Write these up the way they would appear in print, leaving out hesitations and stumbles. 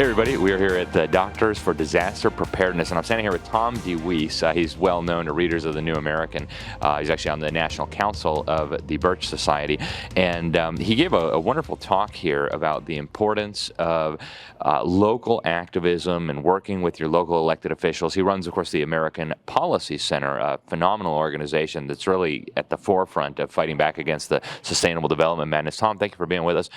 Hey everybody, we are here at the Doctors for Disaster Preparedness, and I'm standing here with Tom DeWeese. He's well known to readers of the New American. He's actually on the National Council of the Birch Society, and he gave a wonderful talk here about the importance of local activism and working with your local elected officials. He runs, of course, the American Policy Center, a phenomenal organization that's really at the forefront of fighting back against the sustainable development madness. Tom, thank you for being with us.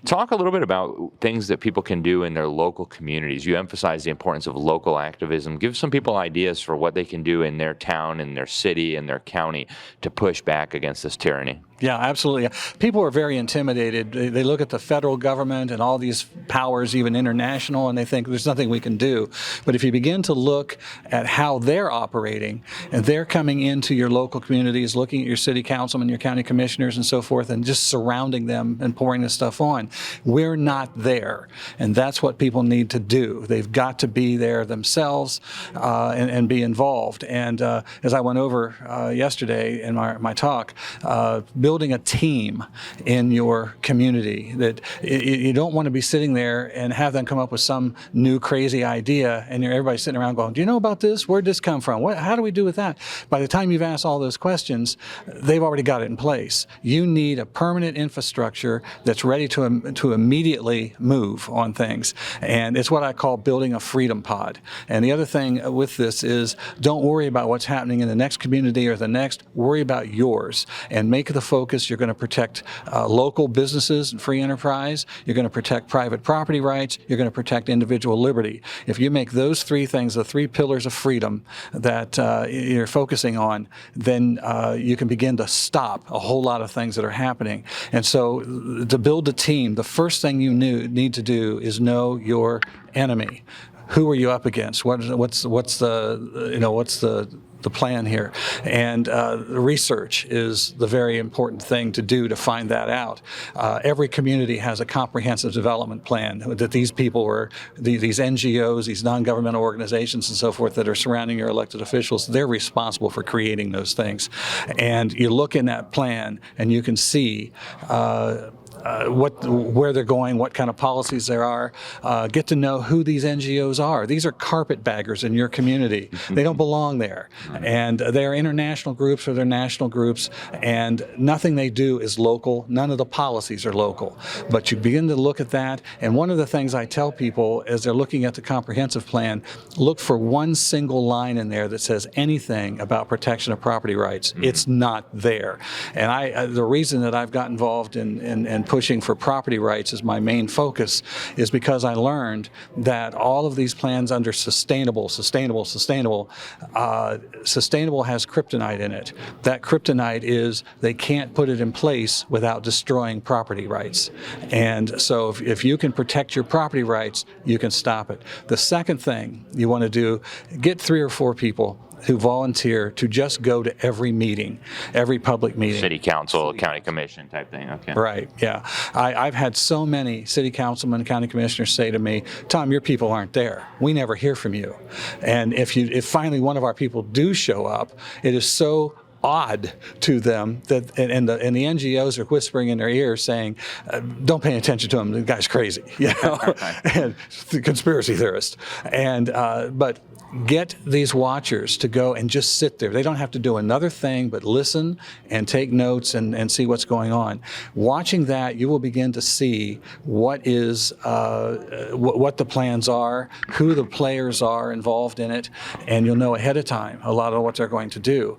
Talk a little bit about things that people can do in their local communities. You emphasize the importance of local activism. Give some people ideas for what they can do in their town, in their city, in their county to push back against this tyranny. Yeah, absolutely. People are very intimidated. They look at the federal government and all these powers, even international, and they think there's nothing we can do. But if you begin to look at how they're operating, and they're coming into your local communities, looking at your city councilmen, your county commissioners, and so forth, and just surrounding them and pouring this stuff on, we're not there. And that's what people need to do. They've got to be there themselves and be involved. And as I went over yesterday in my talk, building a team in your community, that you don't want to be sitting there and have them come up with some new crazy idea and everybody's sitting around going, do you know about this? Where'd this come from? How do we do with that? By the time you've asked all those questions, they've already got it in place. You need a permanent infrastructure that's ready to immediately move on things. And it's what I call building a freedom pod. And the other thing with this is don't worry about what's happening in the next community or the next. Worry about yours and make the focus. You're going to protect local businesses and free enterprise. You're going to protect private property rights. You're going to protect individual liberty. If you make those three things the three pillars of freedom that you're focusing on, then you can begin to stop a whole lot of things that are happening. And so to build a team, the first thing you need to do is know your enemy. Who are you up against? What's the plan here? And research is the very important thing to do to find that out. Every community has a comprehensive development plan that these people are, these NGOs, these non-governmental organizations and so forth that are surrounding your elected officials, they're responsible for creating those things. And you look in that plan and you can see where they're going, what kind of policies there are. Get to know who these NGOs are. These are carpetbaggers in your community. They don't belong there. And they're international groups or they're national groups, and nothing they do is local. None of the policies are local. But you begin to look at that, and one of the things I tell people as they're looking at the comprehensive plan, look for one single line in there that says anything about protection of property rights. It's not there. And the reason that I've got involved in pushing for property rights as my main focus is because I learned that all of these plans under sustainable has kryptonite in it. That kryptonite is they can't put it in place without destroying property rights. And so if you can protect your property rights, you can stop it. The second thing you want to do, get 3 or 4 people who volunteer to just go to every meeting, every public meeting. City council, county commission type thing, okay. Right, yeah. I've had so many city councilmen, county commissioners say to me, Tom, your people aren't there. We never hear from you. And if finally one of our people do show up, it is so odd to them that, and the NGOs are whispering in their ears saying, don't pay attention to him, the guy's crazy, you know, and the conspiracy theorist. And, but get these watchers to go and just sit there. They don't have to do another thing but listen and take notes and see what's going on. Watching that, you will begin to see what the plans are, who the players are involved in it, and you'll know ahead of time a lot of what they're going to do.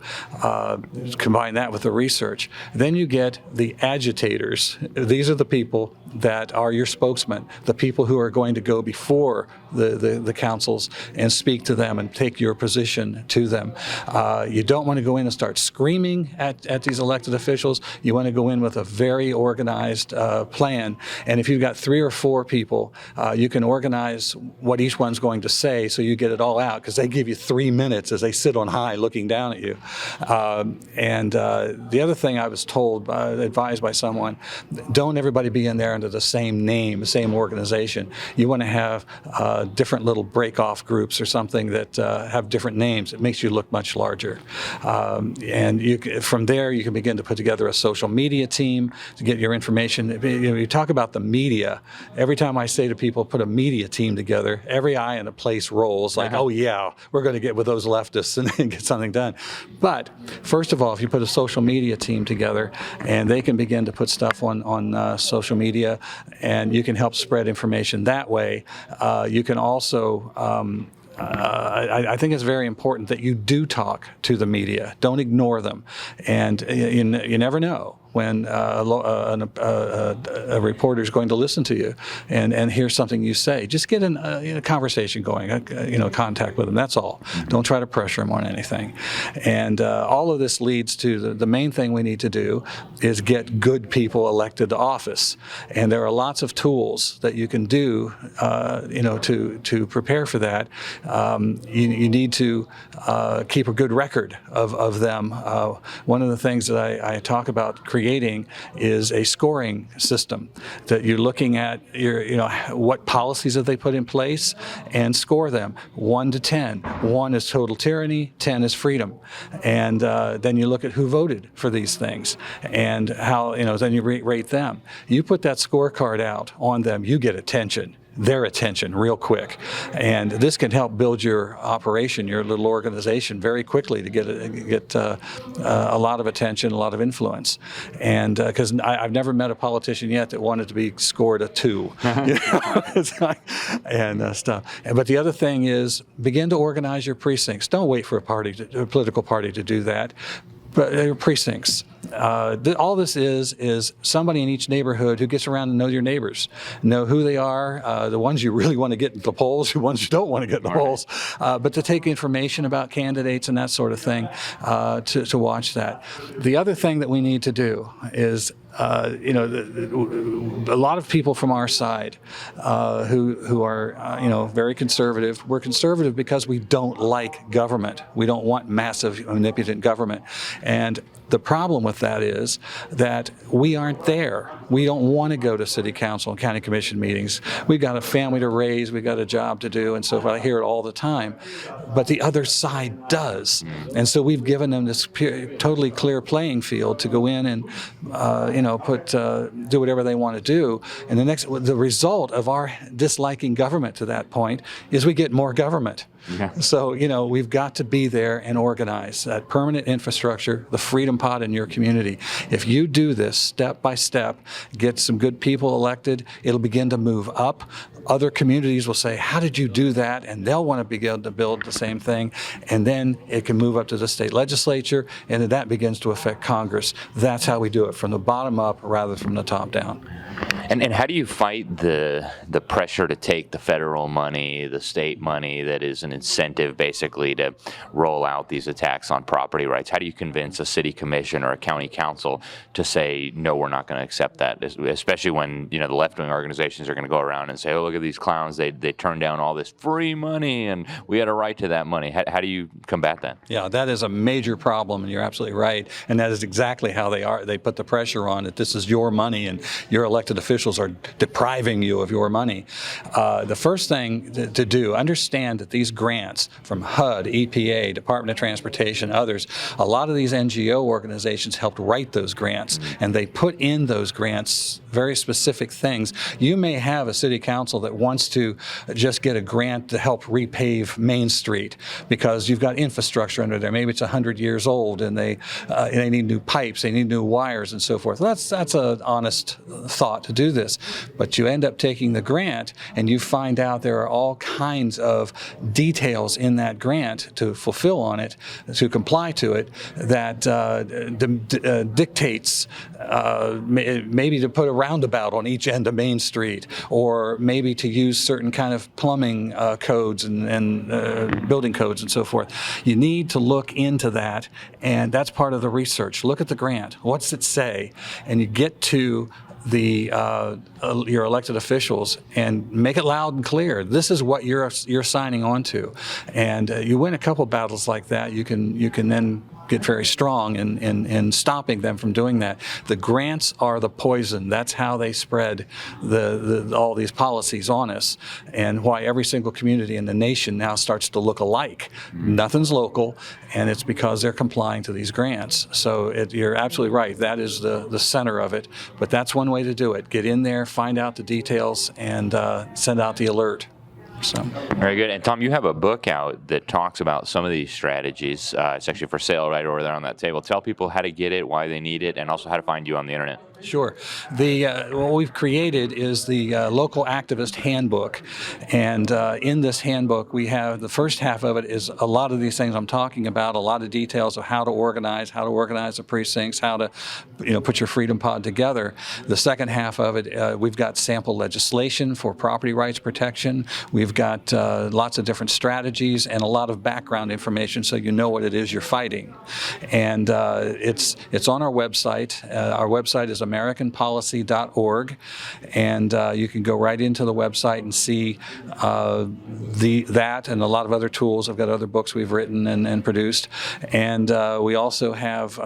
Combine that with the research. Then you get the agitators. These are the people that are your spokesmen, the people who are going to go before the councils and speak to them and take your position to them. You don't want to go in and start screaming at these elected officials. You want to go in with a very organized plan. And if you've got 3 or 4 people, you can organize what each one's going to say so you get it all out, because they give you 3 minutes as they sit on high looking down at you. The other thing I was told, advised by someone, don't everybody be in there under the same name, the same organization. You want to have different little break-off groups or something that have different names. It makes you look much larger. From there, you can begin to put together a social media team to get your information. You talk about the media. Every time I say to people, put a media team together, every eye in the place rolls like, oh yeah, we're going to get with those leftists and get something done. But first of all, if you put a social media team together and they can begin to put stuff on social media and you can help spread information that way, you can also I think it's very important that you do talk to the media. Don't ignore them. And you never know when a reporter is going to listen to you and hear something you say. Just get a conversation going, contact with them. That's all. Don't try to pressure them on anything. And all of this leads to the main thing we need to do is get good people elected to office. And there are lots of tools that you can do, to prepare for that. You need to keep a good record of them. One of the things that I talk about creating is a scoring system that you're looking at what policies have they put in place and score them 1 to 10. 1 is total tyranny, 10 is freedom. And then you look at who voted for these things and how, then you rate them. You put that scorecard out on them, you get their attention real quick. And this can help build your operation, your little organization very quickly to get a lot of attention, a lot of influence. And because I've never met a politician yet that wanted to be scored a 2. And stuff. But the other thing is begin to organize your precincts. Don't wait for a political party to do that. But your precincts. All this is somebody in each neighborhood who gets around to know your neighbors, know who they are, the ones you really want to get in the polls, the ones you don't want to get in the polls, but to take information about candidates and that sort of thing, to watch that. The other thing that we need to do is a lot of people from our side who are very conservative. We're conservative because we don't like government. We don't want massive omnipotent government. And the problem with that is that we aren't there. We don't want to go to city council and county commission meetings. We've got a family to raise, we've got a job to do, and so I hear it all the time. But the other side does. And so we've given them this totally clear playing field to go in and do whatever they want to do. And the result of our disliking government to that point is we get more government. Yeah. So, we've got to be there and organize that permanent infrastructure, the freedom pot in your community. If you do this step by step, get some good people elected, it'll begin to move up. Other communities will say, how did you do that? And they'll want to begin to build the same thing. And then it can move up to the state legislature, and then that begins to affect Congress. That's how we do it, from the bottom up rather than from the top down. And how do you fight the pressure to take the federal money, the state money that is an incentive basically to roll out these attacks on property rights? How do you convince a city commission or a county council to say, no, we're not going to accept that, especially when the left-wing organizations are going to go around and say, oh, look at these clowns, they turn down all this free money and we had a right to that money. How do you combat that? Yeah, that is a major problem, and you're absolutely right. And that is exactly how they put the pressure on that this is your money and your elected officials are depriving you of your money. The first thing to do, understand that these grants from HUD, EPA, Department of Transportation, others, a lot of these NGO organizations helped write those grants, and they put in those grants very specific things. You may have a city council that wants to just get a grant to help repave Main Street because you've got infrastructure under there. Maybe it's 100 years old and they need new pipes, they need new wires and so forth. That's an honest thought to do this. But you end up taking the grant and you find out there are all kinds of details in that grant to fulfill on it, to comply to it, that dictates maybe to put a roundabout on each end of Main Street, or maybe to use certain kind of plumbing codes and building codes and so forth. You need to look into that, and that's part of the research. Look at the grant. What's it say? And you get to your elected officials and make it loud and clear. This is what you're signing on to, and you win a couple battles like that. You can then get very strong in stopping them from doing that. The grants are the poison. That's how they spread all these policies on us, and why every single community in the nation now starts to look alike. Nothing's local, and it's because they're complying to these grants. So you're absolutely right. That is the center of it. But that's one way to do it. Get in there, find out the details, and send out the alert. So. Very good. And Tom, you have a book out that talks about some of these strategies. It's actually for sale right over there on that table. Tell people how to get it, why they need it, and also how to find you on the internet. Sure. What we've created is the Local Activist Handbook, and in this handbook we have the first half of it is a lot of these things I'm talking about, a lot of details of how to organize the precincts, how to put your freedom pod together. The second half of it, we've got sample legislation for property rights protection. We've got lots of different strategies and a lot of background information so you know what it is you're fighting. And it's on our website. Our website is AmericanPolicy.org, and you can go right into the website and see that and a lot of other tools. I've got other books we've written and produced, and we also have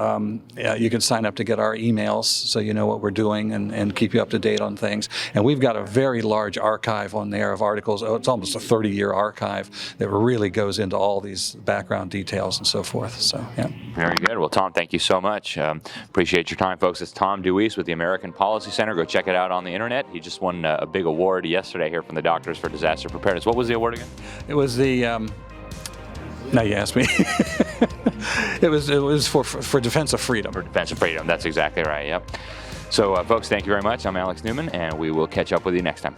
you can sign up to get our emails so you know what we're doing and keep you up to date on things. And we've got a very large archive on there of articles. It's almost a 30-year archive that really goes into all these background details and so forth. So yeah. Very good. Well, Tom, thank you so much. Appreciate your time, folks. It's Tom DeWeese with the American Policy Center. Go check it out on the internet. He just won a big award yesterday here from the Doctors for Disaster Preparedness. What was the award again? It was the now you asked me. It was for defense of freedom. For defense of freedom. That's exactly right. Yep. So, folks, thank you very much. I'm Alex Newman, and we will catch up with you next time.